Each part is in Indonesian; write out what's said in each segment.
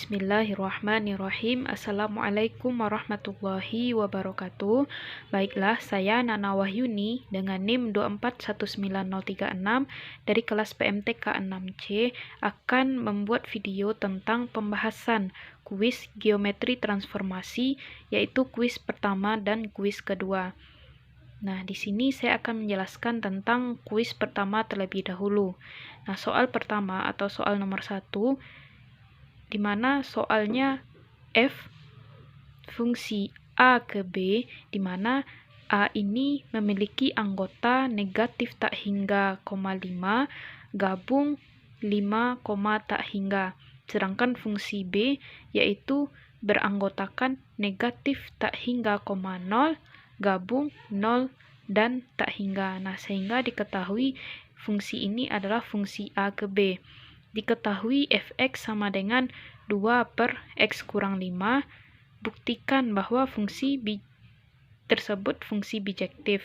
Bismillahirrahmanirrahim. Assalamualaikum warahmatullahi wabarakatuh. Baiklah, saya Nana Wahyuni dengan NIM 2419036 dari kelas PMTK 6C akan membuat video tentang pembahasan kuis geometri transformasi, yaitu kuis pertama dan kuis kedua. Nah, di sini saya akan menjelaskan tentang kuis pertama terlebih dahulu. Nah, soal pertama atau soal nomor 1, di mana soalnya f fungsi a ke b, di mana a ini memiliki anggota negatif tak hingga, 5, gabung 5, tak hingga. Sedangkan fungsi b yaitu beranggotakan negatif tak hingga, 0, gabung 0, dan tak hingga. Nah, sehingga diketahui fungsi ini adalah fungsi a ke b. Diketahui fx sama dengan 2 per x kurang 5, buktikan bahwa fungsi tersebut fungsi bijektif.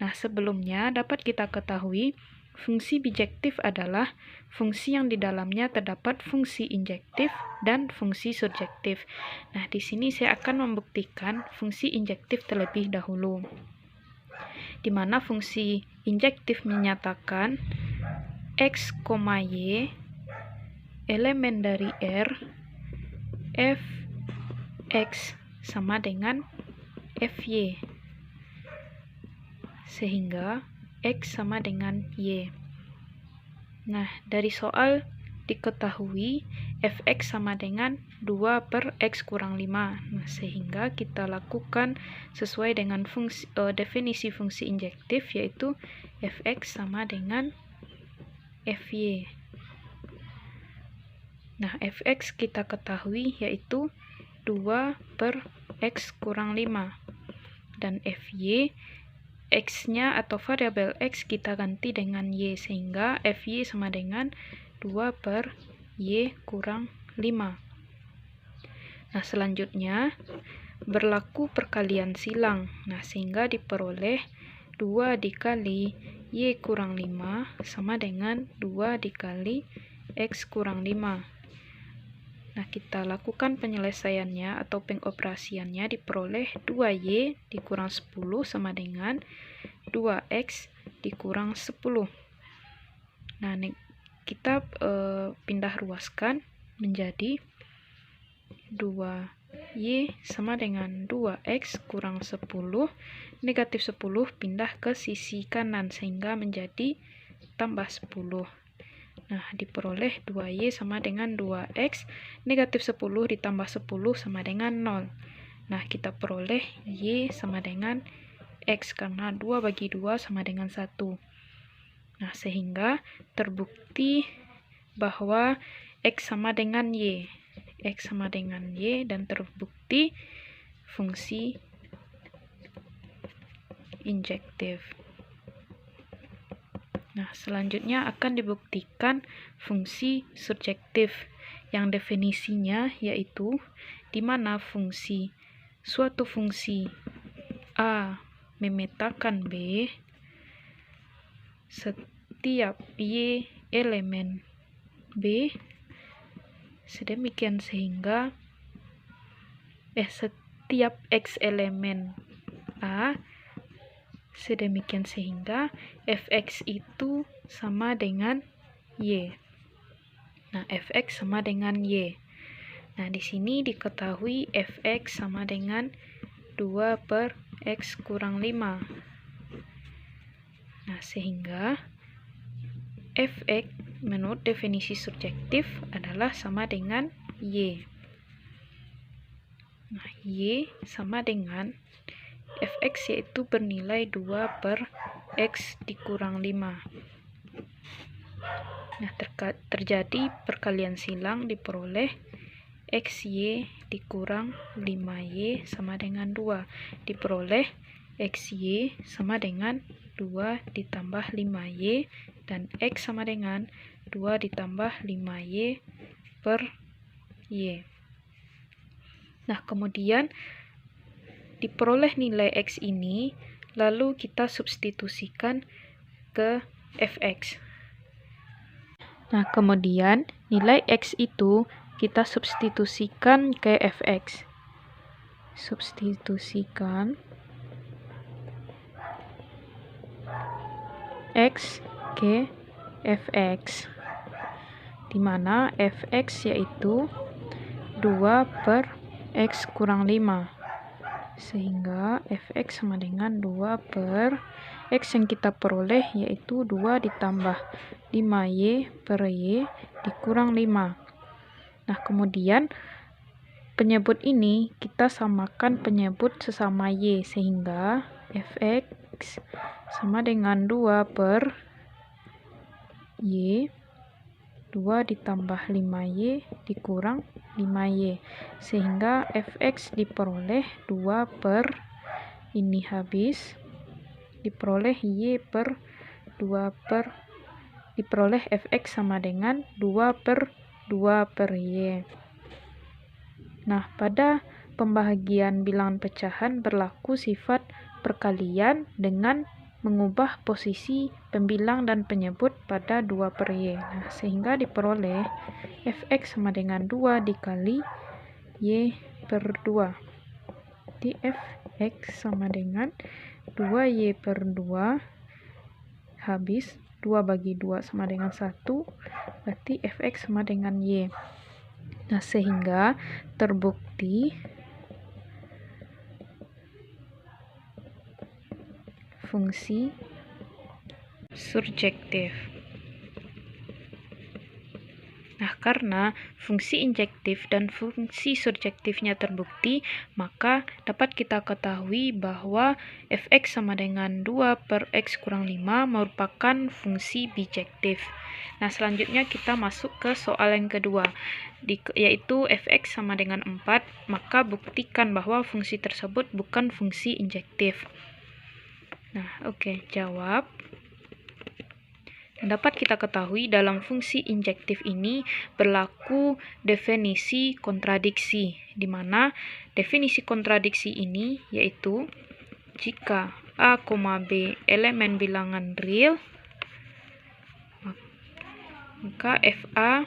Nah, sebelumnya dapat kita ketahui fungsi bijektif adalah fungsi yang di dalamnya terdapat fungsi injektif dan fungsi surjektif. Nah, di sini saya akan membuktikan fungsi injektif terlebih dahulu, di mana fungsi injektif menyatakan x, y elemen dari R, fx sama dengan fy, sehingga x sama dengan y. Nah, dari soal diketahui fx sama dengan 2 per x kurang 5. Nah, sehingga kita lakukan sesuai dengan definisi fungsi injektif, yaitu fx sama dengan fy. Nah, fx kita ketahui yaitu 2 per x kurang 5. Dan fy, x-nya atau variabel x kita ganti dengan y, sehingga fy sama dengan 2 per y kurang 5. Nah, selanjutnya berlaku perkalian silang. Nah, sehingga diperoleh 2 dikali y kurang 5 sama dengan 2 dikali x kurang 5. Nah, kita lakukan penyelesaiannya atau pengoperasiannya, diperoleh 2y dikurang 10 sama dengan 2x dikurang 10. Nah, kita pindah ruaskan menjadi 2y sama dengan 2x kurang 10, negatif 10 pindah ke sisi kanan sehingga menjadi tambah 10. Nah, diperoleh 2y sama dengan 2x, negatif 10 ditambah 10 sama dengan 0. Nah, kita peroleh y sama dengan x, karena 2 bagi 2 sama dengan 1. Nah, sehingga terbukti bahwa x sama dengan y. X sama dengan y, dan terbukti fungsi injektif. Nah, selanjutnya akan dibuktikan fungsi surjektif, yang definisinya yaitu di mana suatu fungsi a memetakan b, setiap y elemen b, sedemikian sehingga setiap x elemen a, sedemikian sehingga fx itu sama dengan y. Nah, fx sama dengan y. Nah, di sini diketahui fx sama dengan 2 per x kurang 5. Nah, sehingga fx menurut definisi surjektif adalah sama dengan y. Nah, y sama dengan fx yaitu bernilai 2 per x dikurang 5. Nah, terjadi perkalian silang, diperoleh xy dikurang 5y sama dengan 2. Diperoleh xy sama dengan 2 ditambah 5y, dan x sama dengan 2 ditambah 5y per y. Nah, kemudian diperoleh nilai x ini, lalu kita substitusikan ke fx. Nah, kemudian nilai x itu kita substitusikan ke fx. Substitusikan x ke fx, di mana fx yaitu 2 per x kurang 5, sehingga fx sama dengan 2 per x yang kita peroleh yaitu 2 ditambah 5y per y dikurang 5. Nah, kemudian penyebut ini kita samakan penyebut sesama y, sehingga fx sama dengan 2 per y, 2 ditambah 5y dikurang 5y, sehingga fx diperoleh 2 per ini habis, diperoleh y per 2 per, diperoleh fx sama dengan 2 per 2 per y. Nah, pada pembahagian bilangan pecahan berlaku sifat perkalian dengan mengubah posisi pembilang dan penyebut pada 2 per y. Nah, sehingga diperoleh fx sama dengan 2 dikali y per 2. Di fx sama dengan 2y per 2 habis 2 bagi 2 sama dengan 1, berarti fx sama dengan y. Nah, sehingga terbukti fungsi surjektif. Nah, karena fungsi injektif dan fungsi surjektifnya terbukti, maka dapat kita ketahui bahwa fx sama dengan 2 per x kurang 5 merupakan fungsi bijektif. Nah, selanjutnya kita masuk ke soal yang kedua, yaitu fx sama dengan 4, maka buktikan bahwa fungsi tersebut bukan fungsi injektif. Nah, oke, jawab. Dapat kita ketahui dalam fungsi injektif ini berlaku definisi kontradiksi, di mana definisi kontradiksi ini yaitu jika A, B elemen bilangan real, maka FA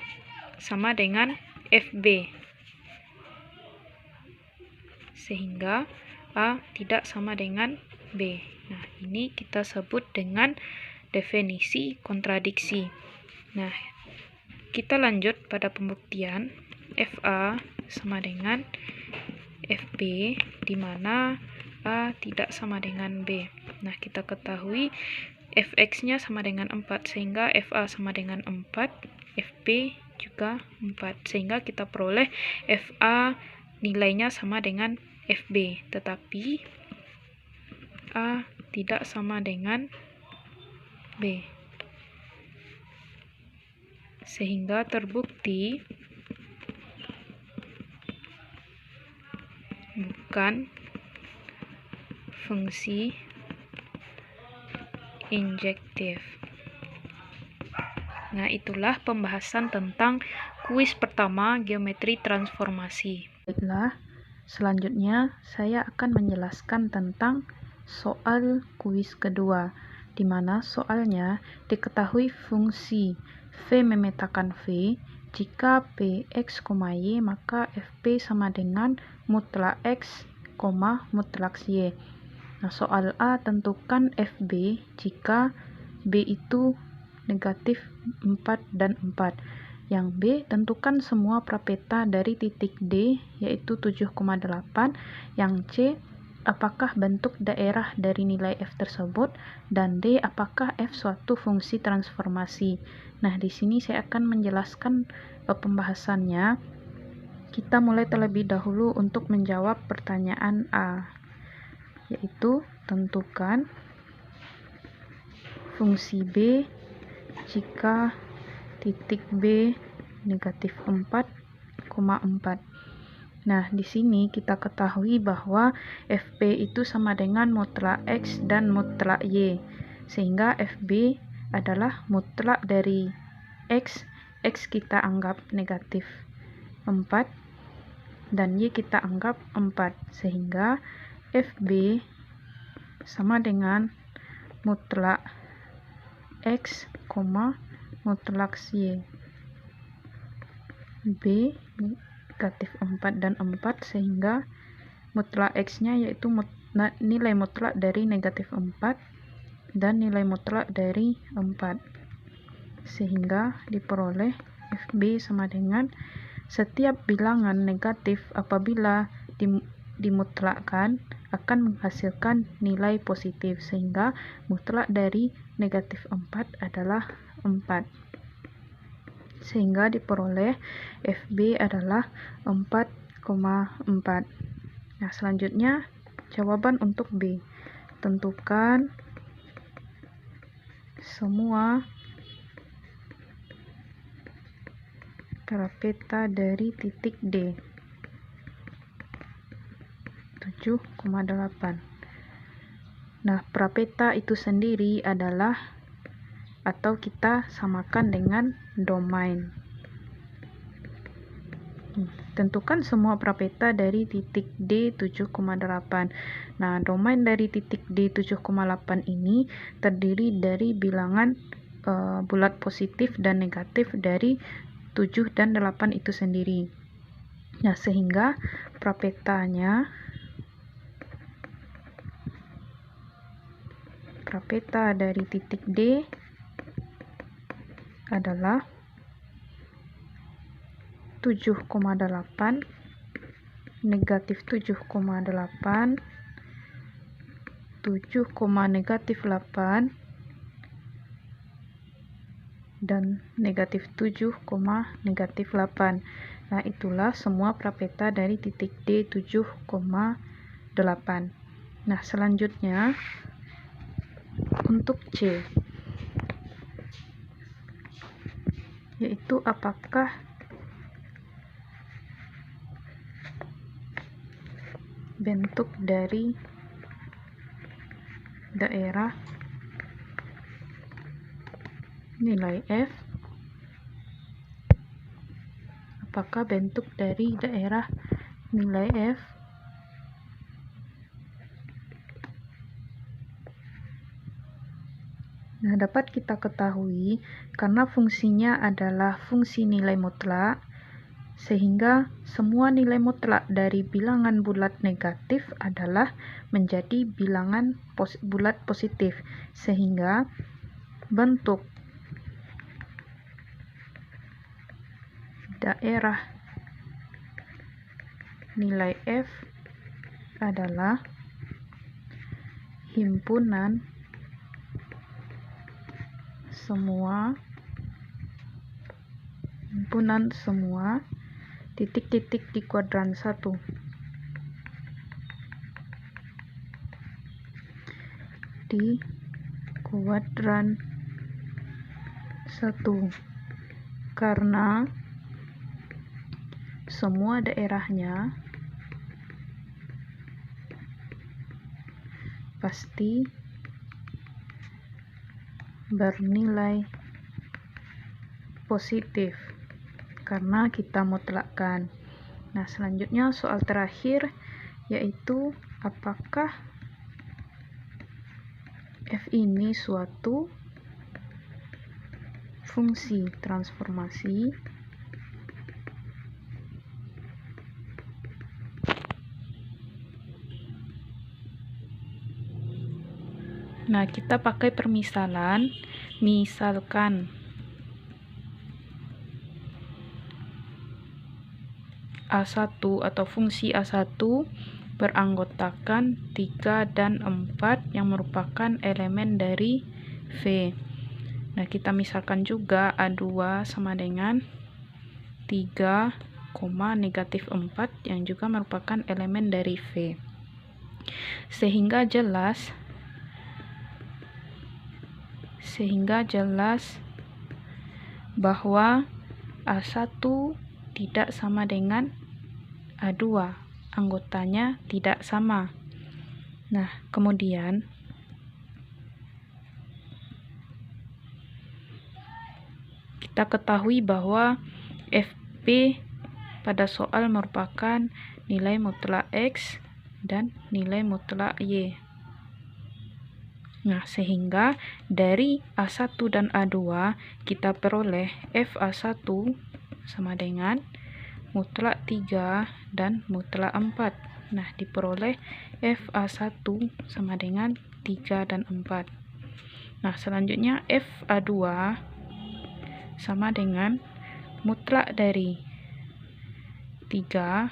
sama dengan FB, sehingga A tidak sama dengan B. Nah, ini kita sebut dengan definisi kontradiksi. Nah, kita lanjut pada pembuktian. FA sama dengan FB, di mana A tidak sama dengan B. Nah, kita ketahui fx-nya sama dengan 4, sehingga FA sama dengan 4, FB juga 4, sehingga kita peroleh FA nilainya sama dengan FB, tetapi A tidak sama dengan B, sehingga terbukti bukan fungsi injektif. Nah, itulah pembahasan tentang kuis pertama geometri transformasi. Baiklah, selanjutnya saya akan menjelaskan tentang soal kuis kedua, di mana soalnya diketahui fungsi V memetakan V, jika P x, y, maka Fp sama dengan mutlak x, mutlak y. Nah, soal A, tentukan Fb jika B itu negatif 4 dan 4. Yang B, tentukan semua prapeta dari titik D, yaitu 7,8. Yang C, apakah bentuk daerah dari nilai F tersebut, dan D, apakah F suatu fungsi transformasi. Nah, di sini saya akan menjelaskan pembahasannya. Kita mulai terlebih dahulu untuk menjawab pertanyaan A, yaitu tentukan fungsi B jika titik B negatif 4,4. Nah, di sini kita ketahui bahwa Fp itu sama dengan mutlak X dan mutlak Y, sehingga Fb adalah mutlak dari X, X kita anggap negatif 4, dan Y kita anggap 4, sehingga Fb sama dengan mutlak X, mutlak Y. B negatif 4 dan 4, sehingga mutlak X-nya yaitu nilai mutlak dari negatif 4 dan nilai mutlak dari 4, sehingga diperoleh FB sama dengan setiap bilangan negatif apabila dimutlakkan akan menghasilkan nilai positif, sehingga mutlak dari negatif 4 adalah 4, sehingga diperoleh FB adalah 4,4. Nah, selanjutnya jawaban untuk B. Tentukan semua parapeta dari titik D. 7,8. Nah, parapeta itu sendiri adalah, atau kita samakan dengan domain. Tentukan semua parapeta dari titik D 7,8. Nah, domain dari titik D 7,8 ini terdiri dari bilangan bulat positif dan negatif dari 7 dan 8 itu sendiri. Nah, sehingga parapeta dari titik D adalah 7,8, negatif 7,8, 7,8, dan negatif 7,8. Nah, itulah semua parapeta dari titik D 7,8. Nah, selanjutnya untuk C, yaitu apakah bentuk dari daerah nilai F, apakah bentuk dari daerah nilai F Nah, dapat kita ketahui karena fungsinya adalah fungsi nilai mutlak, sehingga semua nilai mutlak dari bilangan bulat negatif adalah menjadi bilangan bulat positif, sehingga bentuk daerah nilai F adalah himpunan semua titik-titik di kuadran 1. Di kuadran 1, karena semua daerahnya pasti bernilai positif karena kita mutlakkan. Nah, selanjutnya soal terakhir, yaitu apakah F ini suatu fungsi transformasi. Nah, kita pakai permisalan. Misalkan A1 atau fungsi A1 beranggotakan 3 dan 4 yang merupakan elemen dari V. Nah, kita misalkan juga A2 sama dengan 3, negatif 4 yang juga merupakan elemen dari V. Sehingga jelas bahwa A1 tidak sama dengan A2, anggotanya tidak sama. Nah, kemudian kita ketahui bahwa FP pada soal merupakan nilai mutlak X dan nilai mutlak Y. Nah, sehingga dari A1 dan A2 kita peroleh FA1 sama dengan mutlak 3, dan mutlak 4. Nah, diperoleh FA1 sama dengan 3 dan 4. Nah, selanjutnya FA2 sama dengan mutlak dari 3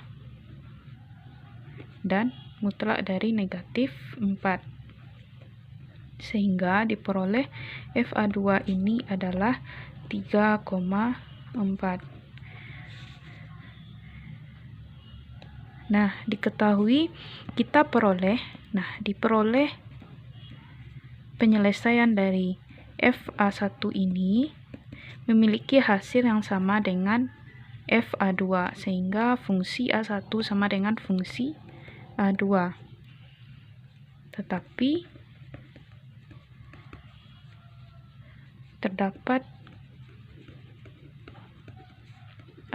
dan mutlak dari negatif 4. Sehingga diperoleh FA2 ini adalah 3,4. Nah, diketahui kita diperoleh penyelesaian dari FA1 ini memiliki hasil yang sama dengan FA2, sehingga fungsi A1 sama dengan fungsi A2. Tetapi terdapat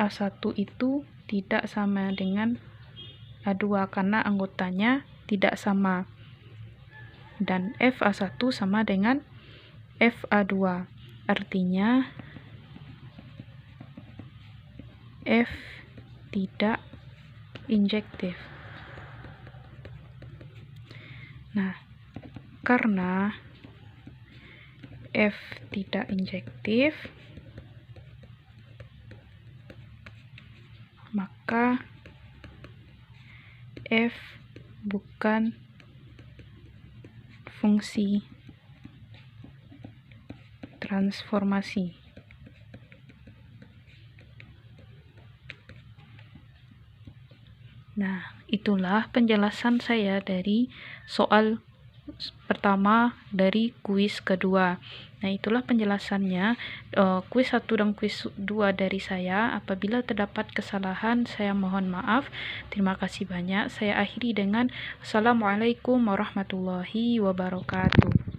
A1 itu tidak sama dengan A2 karena anggotanya tidak sama. Dan FA1 sama dengan FA2. Artinya F tidak injektif. Nah, karena F tidak injektif, maka F bukan fungsi transformasi. Nah, itulah penjelasan saya dari soal pertama dari kuis kedua. Nah, itulah penjelasannya kuis 1 dan kuis 2 dari saya. Apabila terdapat kesalahan, saya mohon maaf. Terima kasih banyak. Saya akhiri dengan Assalamualaikum warahmatullahi wabarakatuh.